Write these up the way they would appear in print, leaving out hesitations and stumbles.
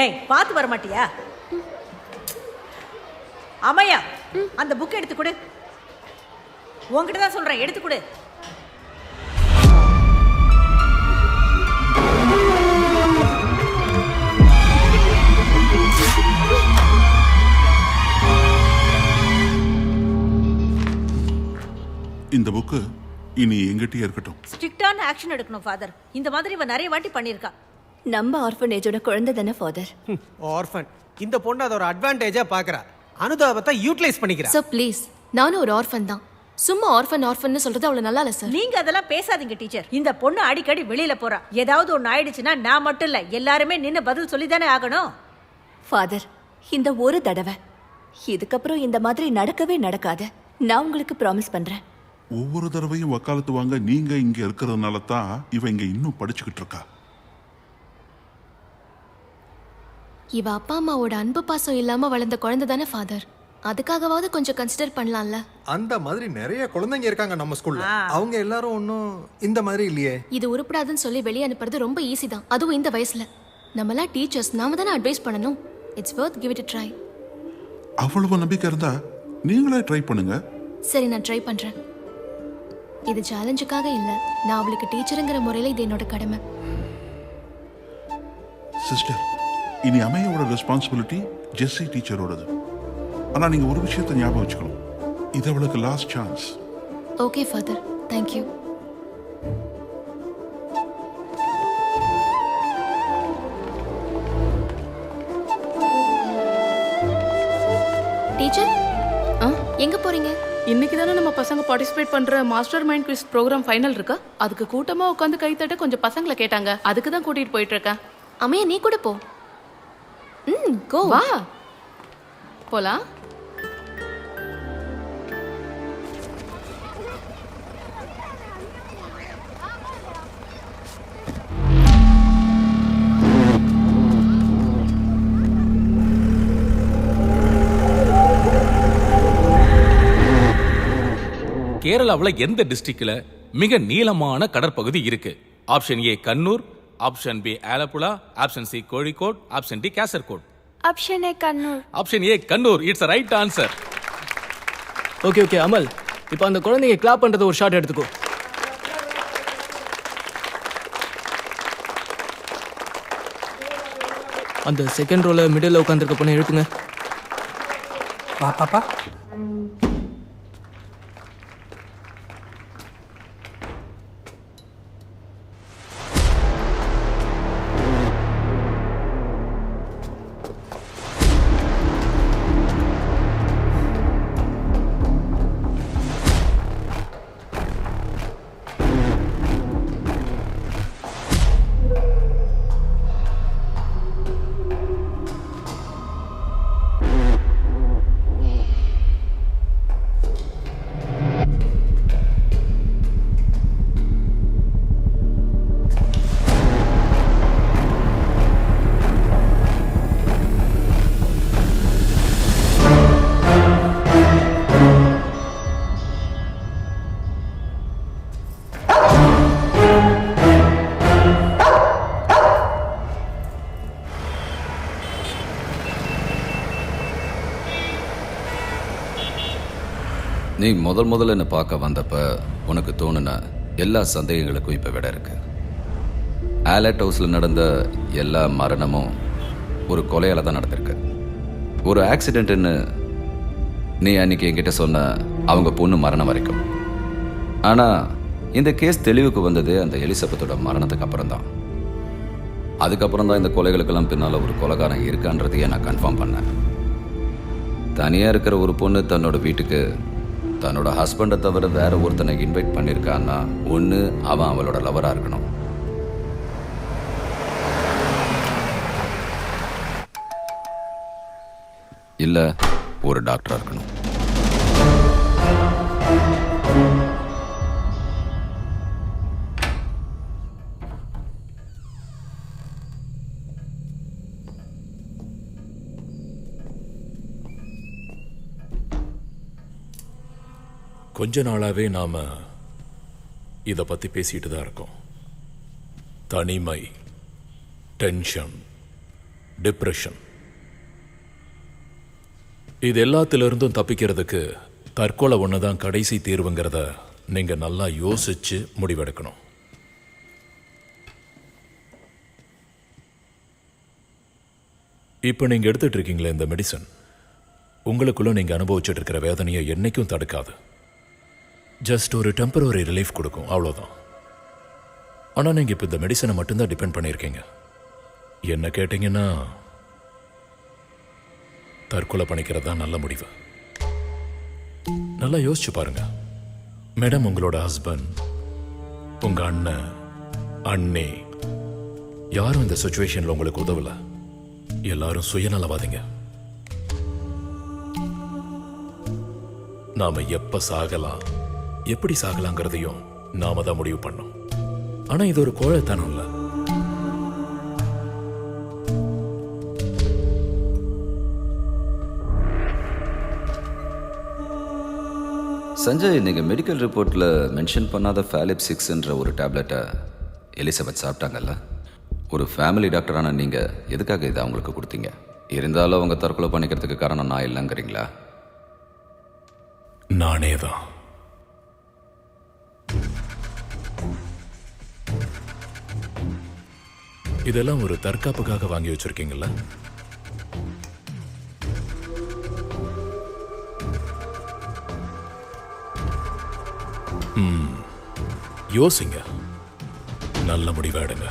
ஏய் பார்த்து வர மாட்டியா? அம்மையா அந்த புக் எடுத்து கொடு. உன்கிட்ட தான் சொல்றேன், எடுத்து கொடு. இந்த புக்கு இனி எங்கிட்டே இருக்கட்டும். ஸ்ட்ரிக்டான ஆக்ஷன் எடுக்கணும் ஃபாதர். இந்த மாதிரி இவன் நிறைய வாட்டி பண்ணியிருக்கா. நம்ம ஆர்ஃபனேஜோட குழந்தை தானே ஃபாதர். ஆர்ஃபன் இந்த பொண்ணு அதை ஒரு அட்வான்டேஜா பாக்குறா. அனுதாபத்தை யூட்டிலைஸ் பண்ணிக்கிறா. சார் ப்ளீஸ், நானும் ஒரு ஆர்ஃபன் தான். சும்மா ஆர்ஃபன் சொல்றது அவ்வளவு நல்லா இல்ல சார். நீங்க அதெல்லாம் பேசாதீங்க டீச்சர். இந்த பொண்ணு அடிக்கடி வெளியில போறா. ஏதாவது ஒண்ணு ஆயிடுச்சுன்னா நான் மட்டும் இல்ல, எல்லாருமே நின்னு பதில் சொல்லி தானே ஆகணும். ஃபாதர், இந்த ஒரு தடவை, இதுக்கப்புறம் இந்த மாதிரி நடக்கவே நடக்காது. நான் உங்களுக்கு ப்ராமிஸ் பண்றேன். ஒவ்வொரு தடவையும் வக்காலத்து வாங்க நீங்க இங்க இருக்கிறதுனால தான் இவ இங்க இன்னும் படிச்சுக்கிட்டு இருக்கா. இவ அப்பா அம்மாவோட அன்பு பாசம் இல்லாம வளர்ந்த குழந்தை தானே ஃபாதர். அதுக்காகவாவது கொஞ்சம் கன்சிடர் பண்ணலாம்ல. அந்த மாதிரி நிறைய குழந்தைங்க இருக்காங்க நம்ம ஸ்கூல்ல. அவங்க எல்லாரும் ஒன்றும் இந்த மாதிரி இல்லையே. இது உருப்படாதுன்னு சொல்லி வெளியே அனுப்புறது ரொம்ப ஈஸி தான், அதுவும் இந்த வயசுல. நம்மளாம் டீச்சர்ஸ், நாம தானே அட்வைஸ் பண்ணணும். It's worth give it a try. அவ்வளவு நம்பிக்கை இருந்தா நீங்களே ட்ரை பண்ணுங்க. சரி, நான் ட்ரை பண்றேன். இது சேலஞ்சுக்காக இல்ல, நான் அவளுக்கு டீச்சருங்கிற முறையில இது என்னோட கடமை. சிஸ்டர், இனி அம்மையோட ரெஸ்பான்சிபிலிட்டி ஜெஸ்ஸி டீச்சரோடது. ஆனா நீங்க ஒரு விஷயத்தை ஞாபகம் வச்சுக்கணும், இது அவளுக்கு last chance. Okay father, thank you. Teacher, எங்க போறீங்க? இன்னைக்கு தானே நம்ம பசங்க பார்ட்டிசிபேட் பண்ற master mind quiz program final இருக்கா? அதுக்கு கூட்டமா உட்காந்து கைத்தட்ட கொஞ்சம் பசங்களை கேட்டாங்க. அதுக்கு தான் கூட்டிட்டு போயிட்டு இருக்கேன். அம்மையா, நீ கூட போ. கோ. வா போலாம். கேரளாவில் எந்த டிஸ்ட்ரிக்ட்ல மிக நீளமான கடற்பகுதி இருக்கு? Option A Kannur, option B Alappuzha, option C Kozhikode, option D Kasaragod. Option A Kannur. Option A Kannur. It's a right answer. Okay Amal, இப்போ அந்த குழந்தைங்க கிளாப் பண்றது ஒரு ஷாட் எடுத்துக்கோ. அந்த செகண்ட் ரோல மிடில் உட்காந்துருக்க பொண்ணை எழுப்புங்க. வா பாப்பா. நீ முதல்ல என்னை பார்க்க வந்தப்ப உனக்கு தோணுன எல்லா சந்தேகங்களுக்கும் இப்போ விட இருக்கு. ஆலட் ஹவுஸில் நடந்த எல்லா மரணமும் ஒரு கொலையால் தான் நடந்திருக்கு. ஒரு ஆக்சிடென்ட்னு நீ அன்னைக்கு என்கிட்ட சொன்ன அவங்க பொண்ணு மரணம் வரைக்கும். ஆனால் இந்த கேஸ் தெளிவுக்கு வந்தது அந்த எலிசபெத்தோட மரணத்துக்கு அப்புறம் தான். அதுக்கப்புறம் தான் இந்த கொலைகளுக்கெல்லாம் பின்னால் ஒரு கொலைகாரன் இருக்கான்றதையே நான் கன்ஃபார்ம் பண்ணேன். தனியாக இருக்கிற ஒரு பொண்ணு தன்னோட வீட்டுக்கு தன்னோட ஹஸ்பண்டை தவிர வேற ஒருத்தனை இன்வைட் பண்ணியிருக்கான்னா ஒன்று அவன் அவளோட லவராக இருக்கணும், இல்லை ஒரு டாக்டராக இருக்கணும். கொஞ்ச நாளாவே நாம இதை பத்தி பேசிட்டு தான் இருக்கோம். தனிமை, டென்ஷன், டிப்ரெஷன். இது எல்லாத்திலிருந்தும் தப்பிக்கிறதுக்கு தற்கொலை ஒன்று தான் கடைசி தீர்வுங்கிறத நீங்க நல்லா யோசிச்சு முடிவெடுக்கணும். இப்போ நீங்க எடுத்துட்டு இருக்கீங்களே இந்த மெடிசன், உங்களுக்குள்ள நீங்க அனுபவிச்சுட்டு இருக்கிற வேதனையை என்னைக்கும் தடுக்காது. ஜஸ்ட் ஒரு டெம்பரரி ரிலீஃப் கொடுக்கும், அவ்வளோதான். ஆனால் நீங்கள் இப்போ இந்த மெடிசனை மட்டும்தான் டிபெண்ட் பண்ணியிருக்கீங்க. என்ன கேட்டிங்கன்னா தற்கொலை பண்ணிக்கிறது தான் நல்ல முடிவு. நல்லா யோசிச்சு பாருங்க மேடம். உங்களோட ஹஸ்பண்ட், உங்க அண்ணன், அண்ணே யாரும் இந்த சுச்சுவேஷன்ல உங்களுக்கு உதவல. எல்லாரும் சுயநலவாதிங்க. நாம எப்ப சாகலாம், எப்படி சாகலாங்கிறதையும் நாம தான் முடிவு பண்ணோம். ஆனா இது ஒரு கோழைத்தனம் இல்ல. சஞ்சய், நீங்க மெடிக்கல் ரிப்போர்ட்ல மென்ஷன் பண்ணாத ஃபேலிப் 6ன்ற ஒரு டேப்லெட்டை எலிசபெத் சாப்பிட்டாங்கல்ல. ஒரு ஃபேமிலி டாக்டரான நீங்க எதுக்காக இதை அவங்களுக்கு கொடுத்தீங்க? இருந்தாலும் அவங்க தற்கொலை பண்ணிக்கிறதுக்கு காரணம் நான் இல்லைங்கிறீங்களா? நானே தான். இதெல்லாம் ஒரு தற்காப்புக்காக வாங்கி வச்சிருக்கீங்கல்ல? யோசிங்க, நல்ல முடிவை எடுங்க.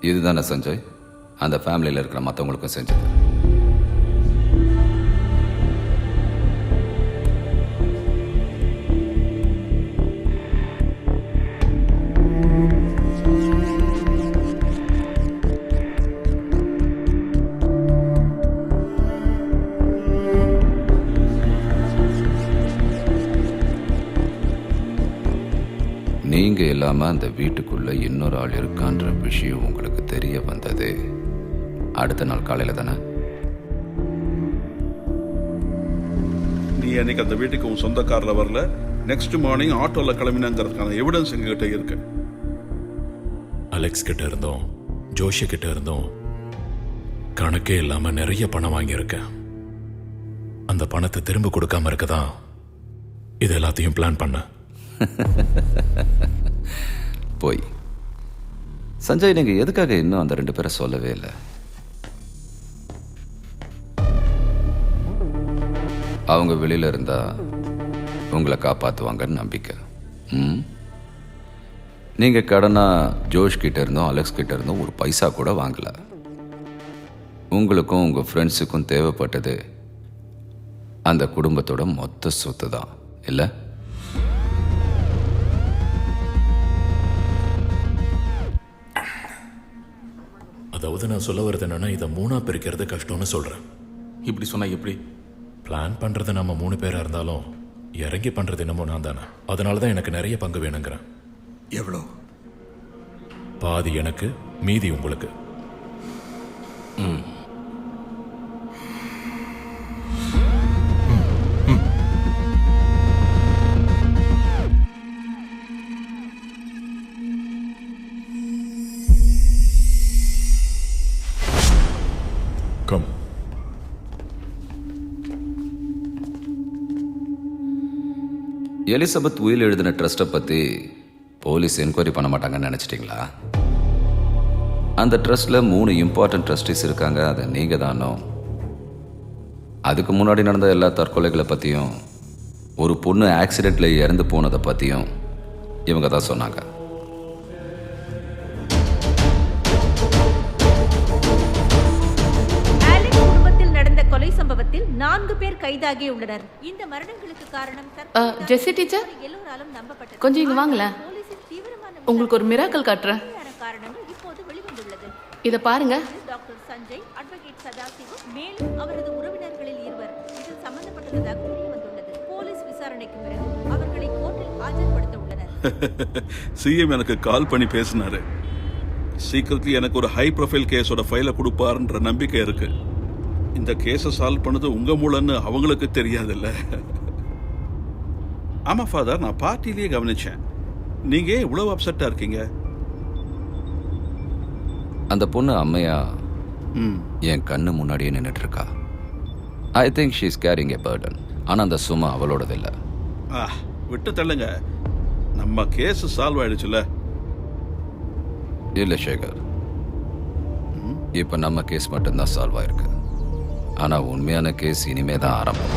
இதுதானே சஞ்சய் அந்த ஃபேமிலியில் இருக்கிற மற்றவங்களுக்கும் செஞ்சது? நீங்க இல்லாம அந்த வீட்டுக்குள்ள இன்னொரு ஆள் இருக்கான்ற விஷயம் உங்களுக்கு தெரிய வந்தது அடுத்த நாள் காலையில தானே? நீ அன்னைக்கு அந்த வீட்டுக்கு உன் சொந்த கார்ல வரல, நெக்ஸ்ட் மார்னிங் ஆட்டோல கிளம்பினாங்கிறதுக்கான எவிடன்ஸ் எங்ககிட்ட இருக்கு. அலெக்ஸ் கிட்ட இருந்தோம், ஜோஷி கிட்ட இருந்தோம் கணக்கே இல்லாம நிறைய பணம் வாங்கியிருக்கேன். அந்த பணத்தை திரும்ப கொடுக்காம இருக்கதான் இது எல்லாத்தையும் பிளான் பண்ண. போய் சஞ்சய், நீங்க எதுக்காக இன்னும் அந்த 2 பேரை சொல்லவே இல்லை? அவங்க வெளியில இருந்தா உங்களை காப்பாத்துவாங்கன்னு நம்பிக்கை. நீங்க கடனா ஜோஷ் கிட்ட இருந்தும் அலெக்ஸ் கிட்ட இருந்தும் ஒரு பைசா கூட வாங்கல. உங்களுக்கும் உங்க ஃப்ரெண்ட்ஸுக்கும் தேவைப்பட்டது அந்த குடும்பத்தோட மொத்த சொத்து தான், இல்லை? அதாவது நான் சொல்ல வருது என்னன்னா, இதை 3ஆ பிரிக்கிறது கஷ்டம்னு சொல்றேன். இப்படி சொன்னா எப்படி? பிளான் பண்றது நம்ம 3 பேரா இருந்தாலும் இறங்கி பண்றது என்னமோ நான் தானே. அதனால தான் எனக்கு நிறைய பங்கு வேணுங்கிறேன். எவ்வளோ? பாதி எனக்கு, மீதி உங்களுக்கு. கம். எலிசபெத் உயில் எழுதின ட்ரஸ்ட்டை பற்றி போலீஸ் என்கொயரி பண்ண மாட்டாங்கன்னு நினச்சிட்டிங்களா? அந்த ட்ரஸ்ட்டில் 3 இம்பார்ட்டன்ட் ட்ரஸ்டீஸ் இருக்காங்க, அதை நீங்கள் தானோ. அதுக்கு முன்னாடி நடந்த எல்லா தற்கொலைகளை பற்றியும், ஒரு பொண்ணு ஆக்சிடெண்ட்டில் இறந்து போனதை பற்றியும் இவங்க தான் சொன்னாங்க. கொலை சம்பவத்தில் 4 பேர் கைதாகியுள்ளனர். இந்த மரணங்களுக்கு காரணம் ஜெஸ்ஸி டீச்சர், எல்லோராலும் நம்பப்பட்டது. கொஞ்சம் இங்க வாங்களேன். போலீசின் தீவிரமான உங்களுக்கு ஒரு மிராக்கல் காட்டுறேன். காரணங்கள் இப்போது வெளிவந்துள்ளது. இத பாருங்க. டாக்டர் சஞ்சய், அட்வொகேட் சதாசிவம், மேலும் அவரது உறவினர்களில் 2 இதில் சம்பந்தப்பட்டுள்ளதாக தெரிய வந்துள்ளது. போலீஸ் சிஎம் எனக்கு கால் பண்ணி பேசினாரு. சீக்கிரத்தில் எனக்கு ஒரு ஹை ப்ரொஃபைல் கேஸோட ஃபைலை கொடுப்பாருன்ற நம்பிக்கை இருக்கு. இந்த கேஸை சால்வ் பண்ணது உங்க மூலன்னு அவங்களுக்கு தெரியாதுல்ல. ஆமா ஃபாதர், நான் பார்ட்டிலேயே கவனிச்சேன். நீங்க ஏன் இவ்வளவு அப்செட்டா இருக்கீங்க? அந்த பொண்ணு அம்மையா என் கண்ணு முன்னாடியே நின்றுட்டு இருக்கா. I think she is carrying a burden. ஆனால் அந்த சும்மா அவளோடது இல்லை. விட்டு தள்ளுங்க, நம்ம கேஸ் சால்வ் ஆயிடுச்சுல. இல்லை சேகர், இப்போ நம்ம கேஸ் மட்டும்தான் சால்வ் ஆயிருக்கு. ஆனால் உண்மையான கேஸ் இனிமே தான் ஆரம்பம்.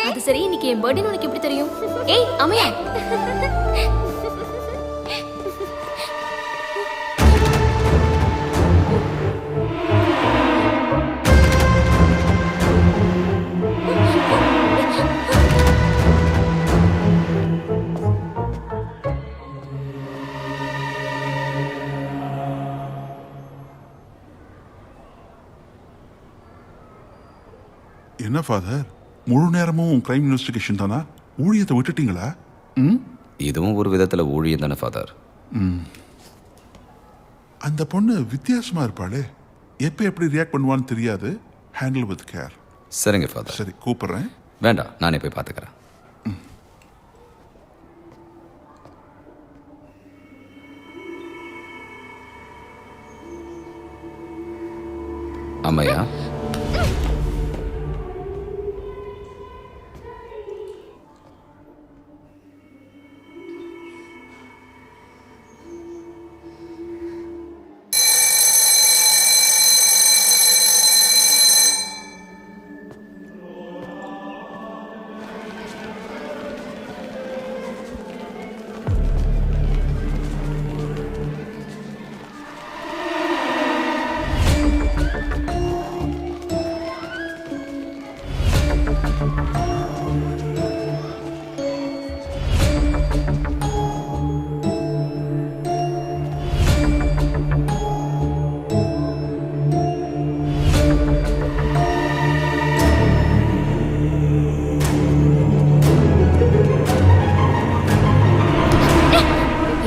அது சரி, இன்னைக்கு என் பர்த்டே உனக்கு எப்படி தெரியும்? ஏய் அம்மையா, என்ன ஃபாதர், முழு நேரமும் கிரைம் இன்வெஸ்டிகேஷன் தானா? ஊழியத்தை விட்டுட்டீங்களா? இதுவும் ஒரு விதத்தில் ஊழியம் தானே ஃபாதர். அந்த பொண்ணு வித்தியாசமா இருப்பாளே, எப்போ எப்படி ரியாக்ட் பண்ணுவான்னு தெரியாது. Handle with care. சரிங்க ஃபாதர். சரி, கூப்பிடுறேன். வேண்டாம், நானே போய் பார்த்துக்கிறேன். அம்மையா,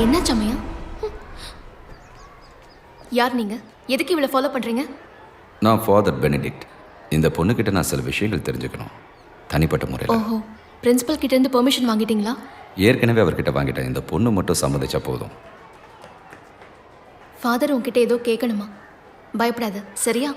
என்னாச்சு அம்மையா? யார் நீங்க? எதுக்கு இவ்வளவு ஃபாலோ பண்றீங்க? நான் ஃபாதர் பெனடிக்ட். இந்த பொண்ணுக்கிட்ட நான் சில விஷயங்கள் தெரிஞ்சுக்கணும், தனிப்பட்ட முறையில். ஓஹோ, பிரின்சிபல் கிட்ட இருந்து பெர்மிஷன் வாங்கிட்டீங்களா? ஏற்கனவே அவர்கிட்ட வாங்கிட்டேன். இந்த பொண்ணு மட்டும் சம்மதிச்சா போதும். ஃபாதர் உன்கிட்ட ஏதோ கேட்கணுமா? பயப்படாத, சரியா?